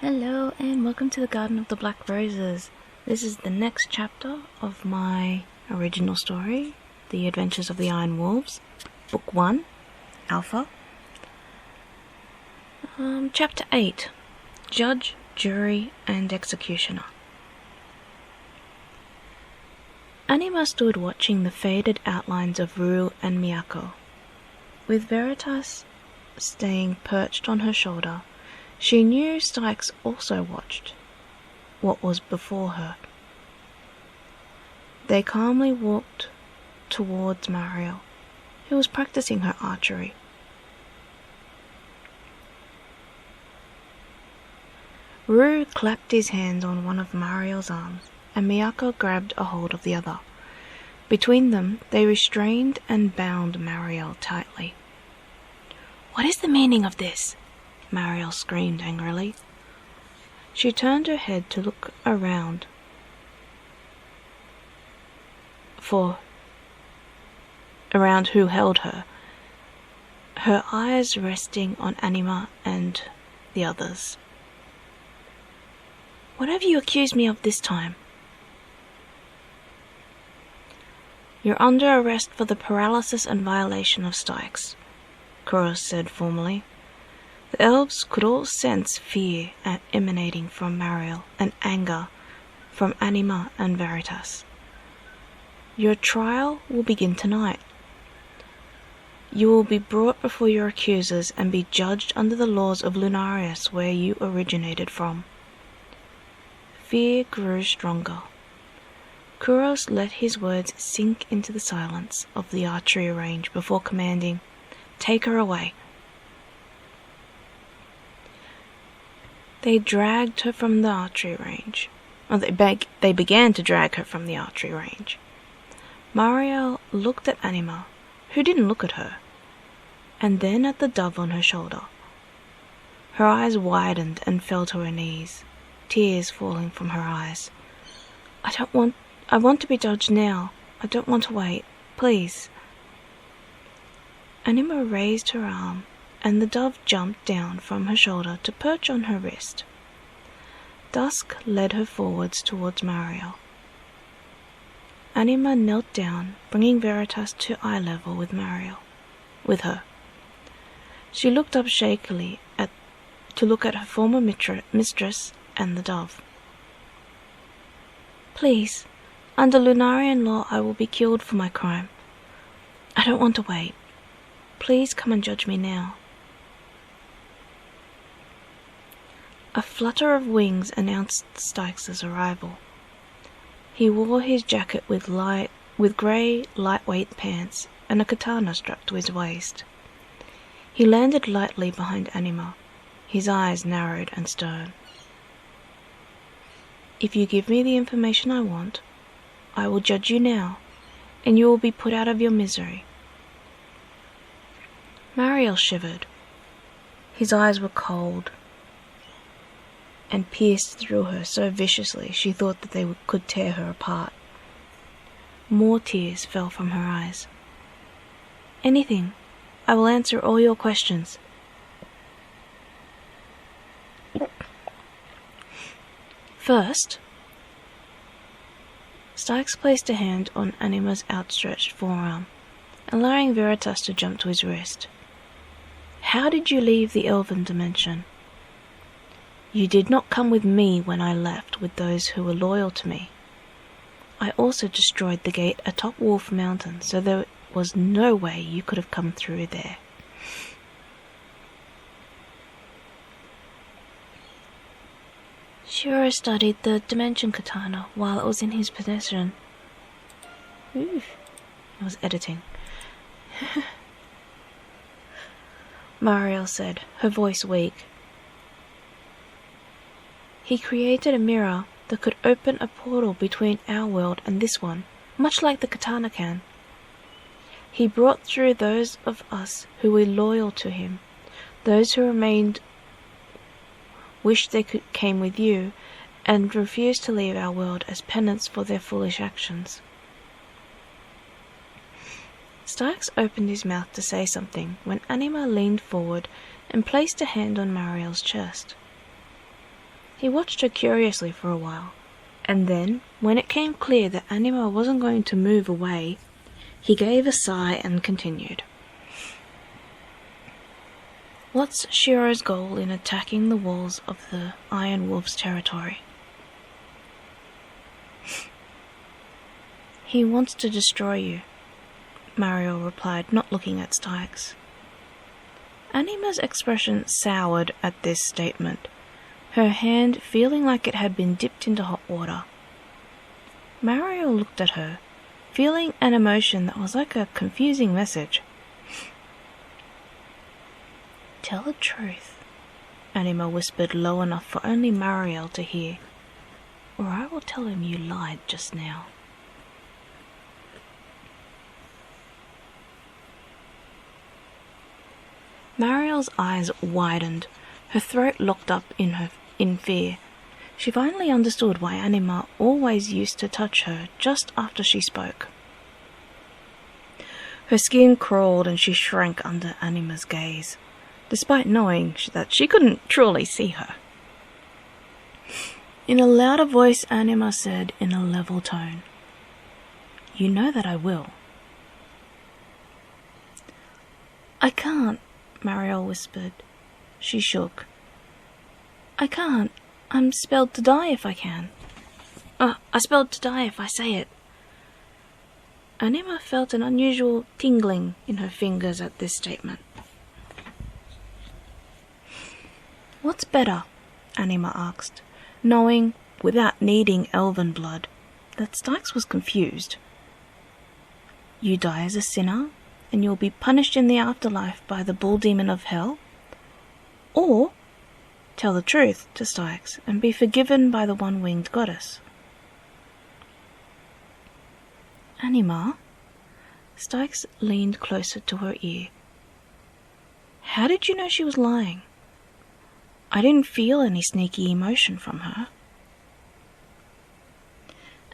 Hello and welcome to the Garden of the Black Roses. This is the next chapter of my original story, The Adventures of the Iron Wolves, Book 1, Alpha. Chapter 8, Judge, Jury and Executioner. Anima stood watching the faded outlines of Rue and Miyako. With Veritas staying perched on her shoulder, she knew Styx also watched what was before her. They calmly walked towards Mariel, who was practicing her archery. Rue clapped his hands on one of Mariel's arms, and Miyako grabbed a hold of the other. Between them, they restrained and bound Mariel tightly. "What is the meaning of this?" Mariel screamed angrily. She turned her head to look around who held her, her eyes resting on Anima and the others. "What have you accused me of this time?" "You're under arrest for the paralysis and violation of Styx," Chorus said formally. The elves could all sense fear emanating from Mariel and anger from Anima and Veritas. "Your trial will begin tonight. You will be brought before your accusers and be judged under the laws of Lunarias, where you originated from." Fear grew stronger. Kuros let his words sink into the silence of the archery range before commanding, "Take her away." They dragged her from the archery range. They began to drag her from the archery range. Mariel looked at Anima, who didn't look at her, and then at the dove on her shoulder. Her eyes widened and fell to her knees, tears falling from her eyes. I want to be judged now. I don't want to wait. Please." Anima raised her arm, and the dove jumped down from her shoulder to perch on her wrist. Dusk led her forwards towards Mariel. Anima knelt down, bringing Veritas to eye level with her. She looked up shakily to look at her former mistress and the dove. "Please, under Lunarian law I will be killed for my crime. I don't want to wait. Please come and judge me now." A flutter of wings announced Styx's arrival. He wore his jacket with grey, lightweight pants and a katana strapped to his waist. He landed lightly behind Anima, his eyes narrowed and stern. "If you give me the information I want, I will judge you now, and you will be put out of your misery." Mariel shivered. His eyes were cold and pierced through her so viciously she thought that they could tear her apart. More tears fell from her eyes. "Anything. I will answer all your questions." "First," Styx placed a hand on Anima's outstretched forearm, allowing Veritas to jump to his wrist. "How did you leave the elven dimension?" "You did not come with me when I left with those who were loyal to me. I also destroyed the gate atop Wolf Mountain, so there was no way you could have come through there." Shiro studied the dimension katana while it was in his possession. I was editing. Mariel said, her voice weak. "He created a mirror that could open a portal between our world and this one, much like the katana can. He brought through those of us who were loyal to him. Those who remained wished they came with you, and refused to leave our world as penance for their foolish actions." Styx opened his mouth to say something when Anima leaned forward and placed a hand on Mariel's chest. He watched her curiously for a while, and then, when it came clear that Anima wasn't going to move away, he gave a sigh and continued. What's Shiro's goal in attacking the walls of the Iron Wolf's territory? He wants to destroy you, Mariel replied, not looking at Styx. Anima's expression soured at this statement, her hand feeling like it had been dipped into hot water. Mariel looked at her, feeling an emotion that was like a confusing message. Tell the truth, Anima whispered low enough for only Mariel to hear, or I will tell him you lied just now. Mariel's eyes widened, her throat locked up in fear. She finally understood why Anima always used to touch her just after she spoke. Her skin crawled and she shrank under Anima's gaze, despite knowing that she couldn't truly see her. In a louder voice, Anima said in a level tone, You know that I will. I can't, Mariel whispered. She shook. I can't. I'm spelled to die if I can. I spelled to die if I say it. Anima felt an unusual tingling in her fingers at this statement. What's better? Anima asked, knowing, without needing elven blood, that Styx was confused. You die as a sinner, and you'll be punished in the afterlife by the bull demon of hell? Or tell the truth to Styx and be forgiven by the one-winged goddess? Anima? Styx leaned closer to her ear. How did you know she was lying? I didn't feel any sneaky emotion from her.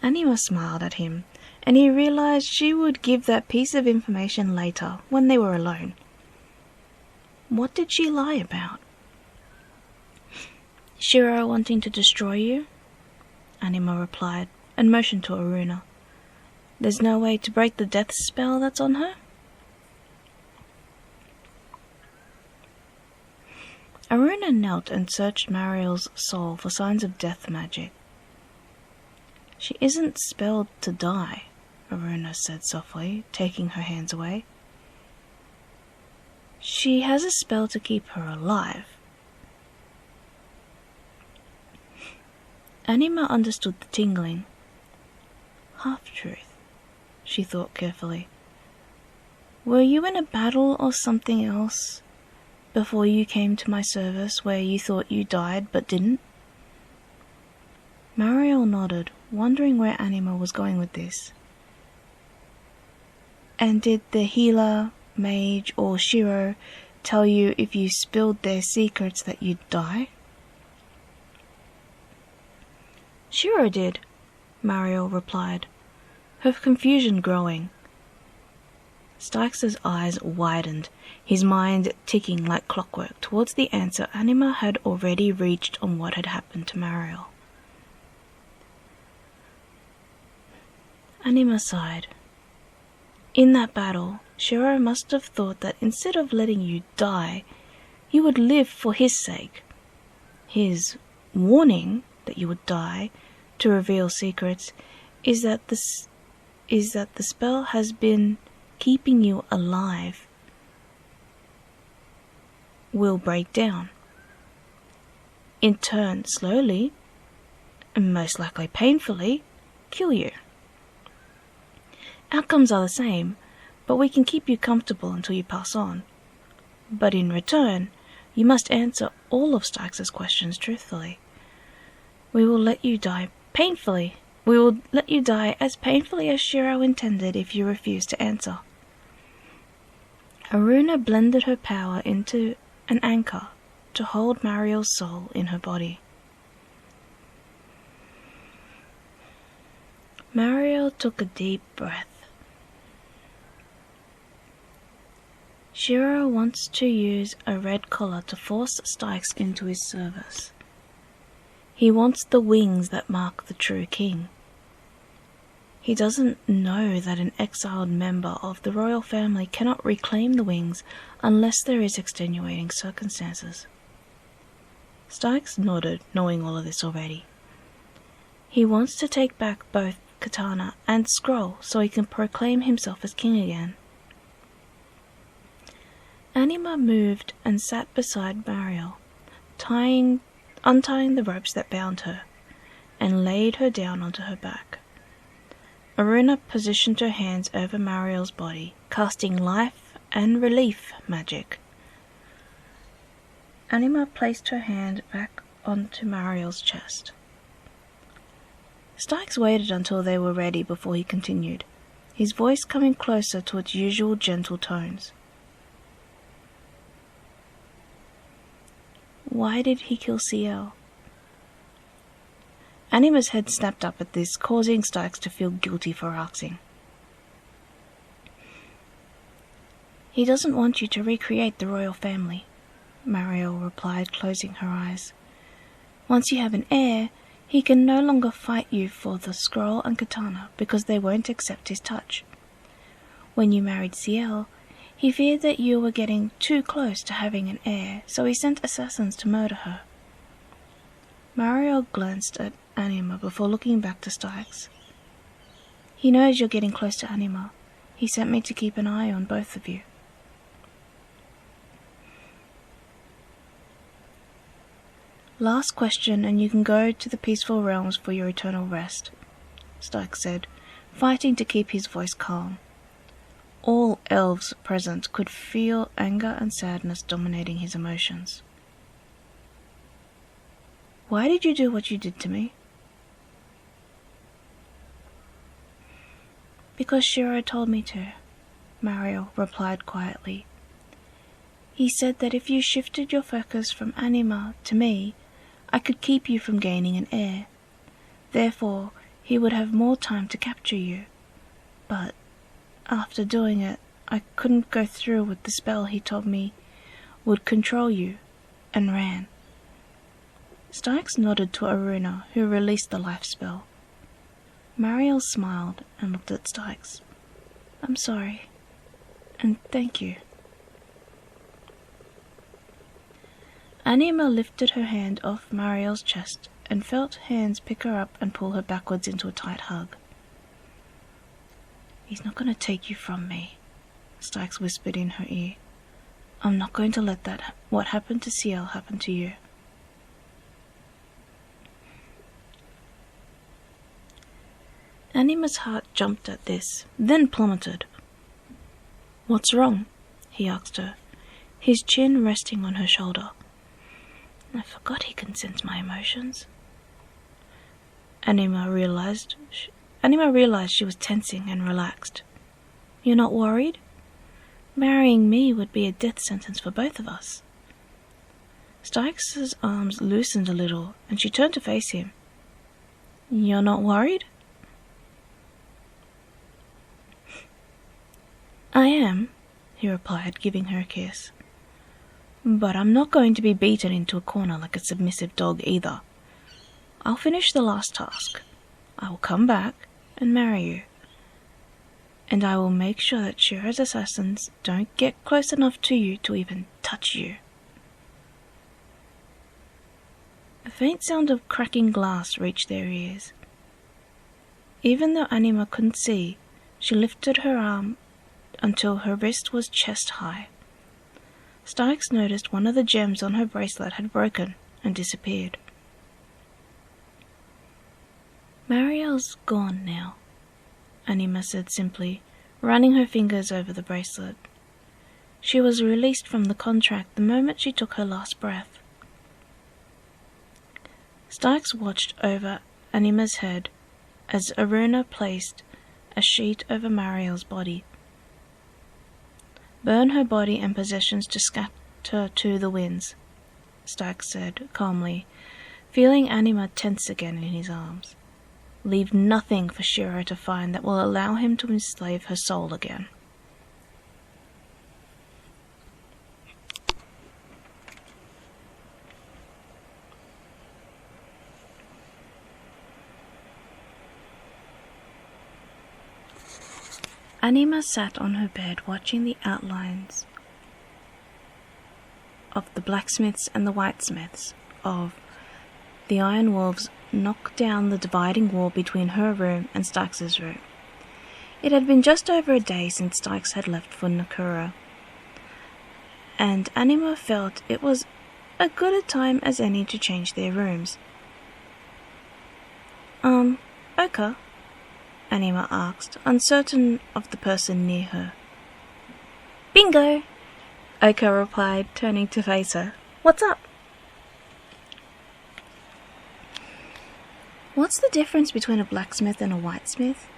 Anima smiled at him, and he realized she would give that piece of information later, when they were alone. What did she lie about? Shiro wanting to destroy you? Anima replied, and motioned to Aruna. There's no way to break the death spell that's on her? Aruna knelt and searched Mariel's soul for signs of death magic. She isn't spelled to die, Aruna said softly, taking her hands away. She has a spell to keep her alive. Anima understood the tingling. Half-truth, she thought carefully. Were you in a battle or something else before you came to my service where you thought you died but didn't? Mariel nodded, wondering where Anima was going with this. And did the healer, mage, or Shiro tell you if you spilled their secrets that you'd die? Shiro did, Mariel replied, her confusion growing. Styx's eyes widened, his mind ticking like clockwork towards the answer Anima had already reached on what had happened to Mariel. Anima sighed. In that battle, Shiro must have thought that instead of letting you die, you would live for his sake. His warning that you would die to reveal secrets is that the spell has been keeping you alive will break down. In turn, slowly, and most likely painfully, kill you. Outcomes are the same, but we can keep you comfortable until you pass on. But in return, you must answer all of Styx's questions truthfully. We will let you die painfully. We will let you die as painfully as Shiro intended if you refuse to answer. Aruna blended her power into an anchor to hold Mariel's soul in her body. Mariel took a deep breath. Shiro wants to use a red collar to force Styx into his service. He wants the wings that mark the true king. He doesn't know that an exiled member of the royal family cannot reclaim the wings unless there is extenuating circumstances. Styx nodded, knowing all of this already. He wants to take back both katana and scroll so he can proclaim himself as king again. Anima moved and sat beside Mariel, untying the ropes that bound her, and laid her down onto her back. Aruna positioned her hands over Mariel's body, casting life and relief magic. Anima placed her hand back onto Mariel's chest. Styx waited until they were ready before he continued, his voice coming closer to its usual gentle tones. Why did he kill Ciel? Anima's head snapped up at this, causing Styx to feel guilty for asking. He doesn't want you to recreate the royal family, Mariel replied, closing her eyes. Once you have an heir, he can no longer fight you for the scroll and katana because they won't accept his touch. When you married Ciel, he feared that you were getting too close to having an heir, so he sent assassins to murder her. Mariel glanced at Anima before looking back to Styx. He knows you're getting close to Anima. He sent me to keep an eye on both of you. Last question, and you can go to the peaceful realms for your eternal rest, Styx said, fighting to keep his voice calm. All elves present could feel anger and sadness dominating his emotions. Why did you do what you did to me? Because Shiro told me to, Mariel replied quietly. He said that if you shifted your focus from Anima to me, I could keep you from gaining an heir. Therefore, he would have more time to capture you. But after doing it, I couldn't go through with the spell he told me would control you, and ran. Styx nodded to Aruna, who released the life spell. Mariel smiled and looked at Styx. I'm sorry, and thank you. Anima lifted her hand off Mariel's chest and felt hands pick her up and pull her backwards into a tight hug. He's not going to take you from me, Styx whispered in her ear. I'm not going to let what happened to Ciel happen to you. Anima's heart jumped at this, then plummeted. What's wrong? He asked her, his chin resting on her shoulder. I forgot he can sense my emotions. Anima realized she was tensing and relaxed. You're not worried? Marrying me would be a death sentence for both of us. Styx's arms loosened a little, and she turned to face him. You're not worried? I am, he replied, giving her a kiss. But I'm not going to be beaten into a corner like a submissive dog either. I'll finish the last task. I will come back and marry you. And I will make sure that Shiro's assassins don't get close enough to you to even touch you. A faint sound of cracking glass reached their ears. Even though Anima couldn't see, she lifted her arm until her wrist was chest high. Styx noticed one of the gems on her bracelet had broken and disappeared. Mariel's gone now, Anima said simply, running her fingers over the bracelet. She was released from the contract the moment she took her last breath. Styx watched over Anima's head as Aruna placed a sheet over Mariel's body. Burn her body and possessions to scatter to the winds, Styx said calmly, feeling Anima tense again in his arms. Leave nothing for Shiro to find that will allow him to enslave her soul again. Anima sat on her bed watching the outlines of the blacksmiths and the whitesmiths of the Iron Wolves knock down the dividing wall between her room and Stykes' room. It had been just over a day since Stykes had left for Nakura, and Anima felt it was as good a time as any to change their rooms. Oka? Anima asked, uncertain of the person near her. Bingo! Oka replied, turning to face her. What's up? What's the difference between a blacksmith and a whitesmith?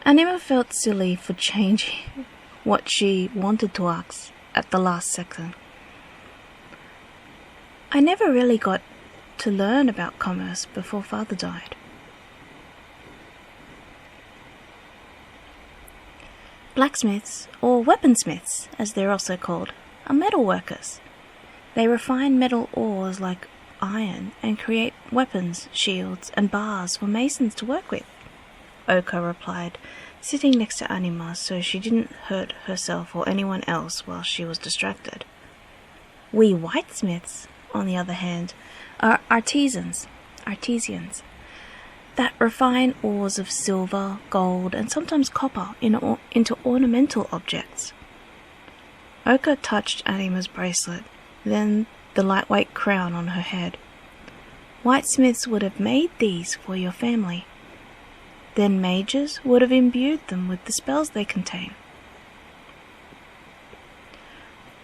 Anima felt silly for changing what she wanted to ask at the last second. I never really got to learn about commerce before Father died. Blacksmiths, or weaponsmiths, as they're also called, are metal workers. They refine metal ores like iron and create weapons, shields, and bars for masons to work with, Oka replied, sitting next to Anima so she didn't hurt herself or anyone else while she was distracted. We whitesmiths, on the other hand, are artisans that refine ores of silver, gold, and sometimes copper into ornamental objects. Oka touched Anima's bracelet, then the lightweight crown on her head. Whitesmiths would have made these for your family. Then mages would have imbued them with the spells they contain.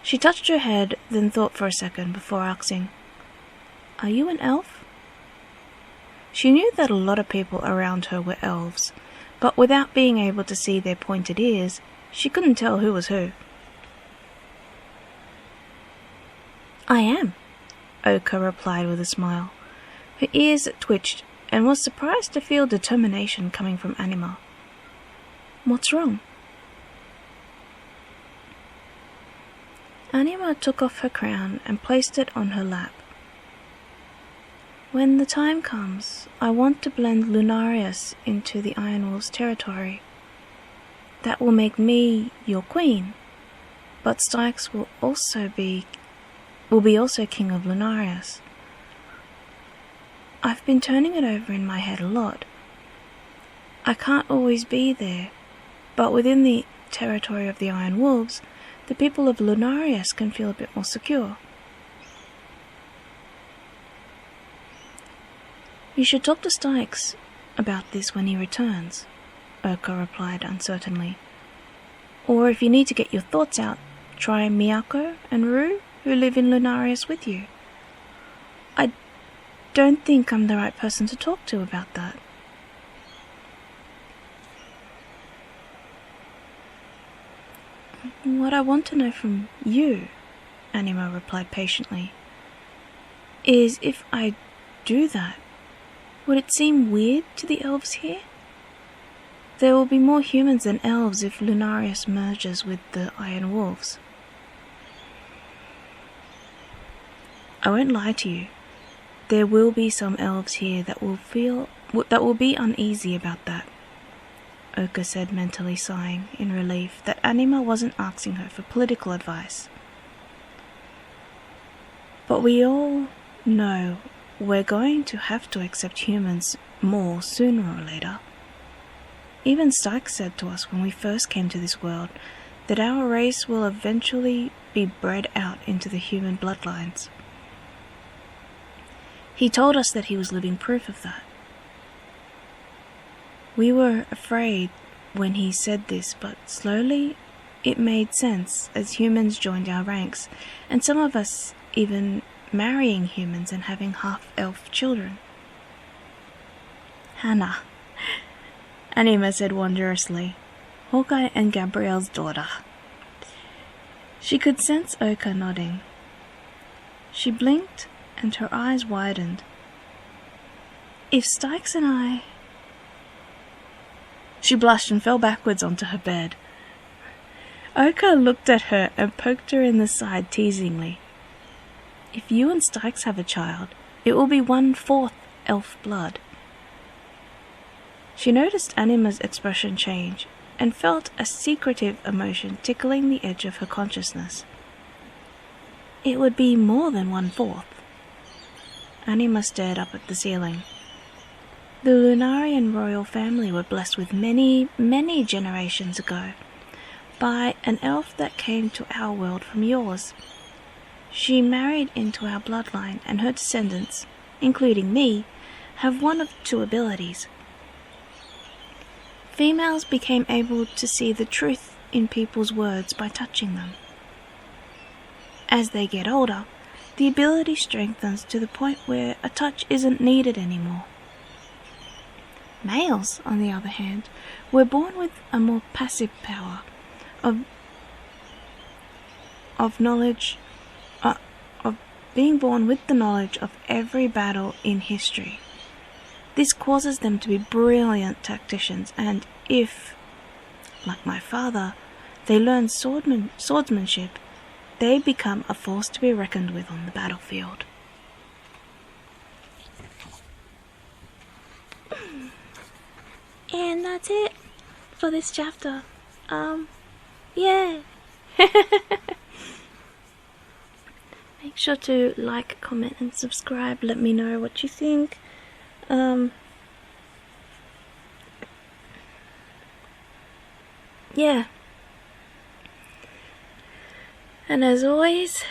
She touched her head, then thought for a second before asking, Are you an elf? She knew that a lot of people around her were elves, but without being able to see their pointed ears, she couldn't tell who was who. I am, Oka replied with a smile. Her ears twitched and was surprised to feel determination coming from Anima. What's wrong? Anima took off her crown and placed it on her lap. When the time comes, I want to blend Lunarias into the Iron Wolves' territory. That will make me your queen, but Stykes will be also king of Lunarias. I've been turning it over in my head a lot. I can't always be there, but within the territory of the Iron Wolves, the people of Lunarias can feel a bit more secure. You should talk to Stykes about this when he returns, Oka replied uncertainly. Or if you need to get your thoughts out, try Miyako and Rue, who live in Lunarias with you. I don't think I'm the right person to talk to about that. What I want to know from you, Anima replied patiently, is if I do that, would it seem weird to the elves here? There will be more humans than elves if Lunarias merges with the Iron Wolves. I won't lie to you. There will be some elves here that will be uneasy about that, Oka said, mentally sighing in relief that Anima wasn't asking her for political advice. But we all know we're going to have to accept humans more sooner or later. Even Stykes said to us when we first came to this world that our race will eventually be bred out into the human bloodlines. He told us that he was living proof of that. We were afraid when he said this, but slowly it made sense as humans joined our ranks, and some of us even marrying humans and having half-elf children. Hannah, Anima said wondrously, Hawkeye and Gabrielle's daughter. She could sense Oka nodding. She blinked and her eyes widened. If Stykes and I... She blushed and fell backwards onto her bed. Oka looked at her and poked her in the side teasingly. If you and Stykes have a child, it will be 1/4 elf blood. She noticed Anima's expression change, and felt a secretive emotion tickling the edge of her consciousness. It would be more than 1/4. Anima stared up at the ceiling. The Lunarian royal family were blessed with many, many generations ago by an elf that came to our world from yours. She married into our bloodline, and her descendants, including me, have one of two abilities. Females became able to see the truth in people's words by touching them. As they get older, the ability strengthens to the point where a touch isn't needed anymore. Males, on the other hand, were born with a more passive power of knowledge, of being born with the knowledge of every battle in history. This causes them to be brilliant tacticians, and if, like my father, they learn swordsmanship, they become a force to be reckoned with on the battlefield. And that's it for this chapter. Yeah. Make sure to like, comment, and subscribe. Let me know what you think. Yeah. And as always,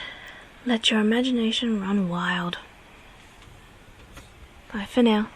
let your imagination run wild. Bye for now.